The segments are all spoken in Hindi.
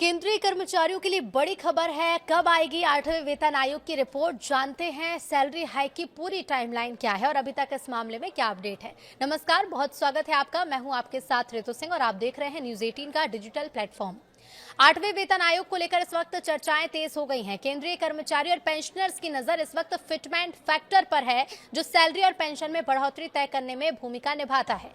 केंद्रीय कर्मचारियों के लिए बड़ी खबर है। कब आएगी 8वें वेतन आयोग की रिपोर्ट, जानते हैं सैलरी हाइक की पूरी टाइमलाइन क्या है और अभी तक इस मामले में क्या अपडेट है। नमस्कार, बहुत स्वागत है आपका। मैं हूं आपके साथ ऋतु सिंह और आप देख रहे हैं न्यूज 18 का डिजिटल प्लेटफॉर्म। 8वें वेतन आयोग को लेकर इस वक्त चर्चाएं तेज हो गई हैं। केंद्रीय कर्मचारी और पेंशनर्स की नजर इस वक्त फिटमेंट फैक्टर पर है, जो सैलरी और पेंशन में बढ़ोतरी तय करने में भूमिका निभाता है।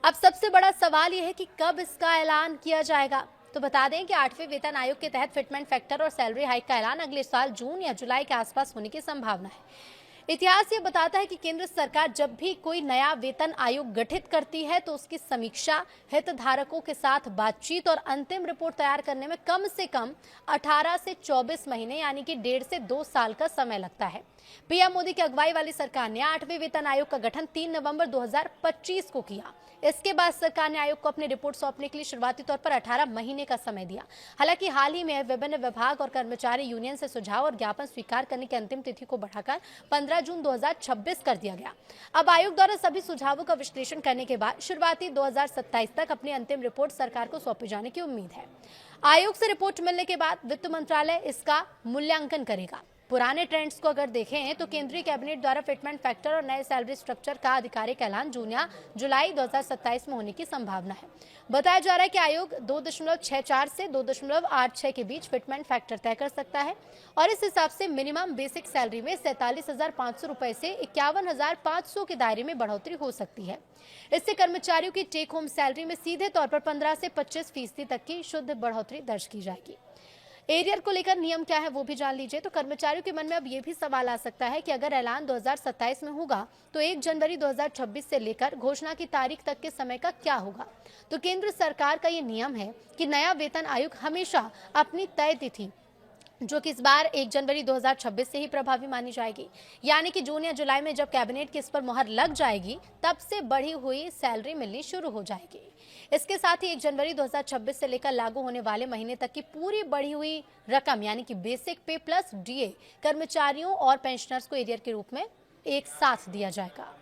अब सबसे बड़ा सवाल यह है कि कब इसका ऐलान किया जाएगा। तो बता दें कि 8वें वेतन आयोग के तहत फिटमेंट फैक्टर और सैलरी हाइक का ऐलान अगले साल जून या जुलाई के आसपास होने की संभावना है। इतिहास ये बताता है कि केंद्र सरकार जब भी कोई नया वेतन आयोग गठित करती है तो उसकी समीक्षा, हितधारकों के साथ बातचीत और अंतिम रिपोर्ट तैयार करने में कम से कम 18 से 24 महीने यानी कि 1.5 से 2 साल का समय लगता है। पीएम मोदी की अगुवाई वाली सरकार ने 8वें वेतन आयोग का गठन 3 नवंबर 2025 को किया। इसके बाद सरकार ने आयोग को अपनी रिपोर्ट सौंपने के लिए शुरुआती तौर पर 18 महीने का समय दिया। हालांकि हाल ही में विभिन्न विभाग और कर्मचारी यूनियन से सुझाव और ज्ञापन स्वीकार करने की अंतिम तिथि को बढ़ाकर 15 जून 2026 कर दिया गया। अब आयोग द्वारा सभी सुझावों का विश्लेषण करने के बाद शुरुआती 2027 तक अपनी अंतिम रिपोर्ट सरकार को सौंपे जाने की उम्मीद है। आयोग से रिपोर्ट मिलने के बाद वित्त मंत्रालय इसका मूल्यांकन करेगा। पुराने ट्रेंड्स को अगर देखें तो केंद्रीय कैबिनेट द्वारा फिटमेंट फैक्टर और नए सैलरी स्ट्रक्चर का आधिकारिक ऐलान जून या जुलाई 2027 में होने की संभावना है। बताया जा रहा है कि आयोग 2.64 से 2.86 के बीच फिटमेंट फैक्टर तय कर सकता है और इस हिसाब से मिनिमम बेसिक सैलरी में 47,500 रुपए से 51,500 के दायरे में बढ़ोतरी हो सकती है। इससे कर्मचारियों की टेक होम सैलरी में सीधे तौर पर 15 से 25% तक की शुद्ध बढ़ोतरी दर्ज की जाएगी। एरियर को लेकर नियम क्या है वो भी जान लीजिए। तो कर्मचारियों के मन में अब ये भी सवाल आ सकता है कि अगर ऐलान 2027 में होगा तो 1 जनवरी 2026 से लेकर घोषणा की तारीख तक के समय का क्या होगा। तो केंद्र सरकार का ये नियम है कि नया वेतन आयोग हमेशा अपनी तय तिथि, जो कि इस बार 1 जनवरी 2026 से ही प्रभावी मानी जाएगी, यानी कि जून या जुलाई में जब कैबिनेट की इस पर मुहर लग जाएगी तब से बढ़ी हुई सैलरी मिलनी शुरू हो जाएगी। इसके साथ ही 1 जनवरी 2026 से लेकर लागू होने वाले महीने तक की पूरी बढ़ी हुई रकम यानी कि बेसिक पे प्लस डीए कर्मचारियों और पेंशनर्स को एरियर के रूप में एक साथ दिया जाएगा।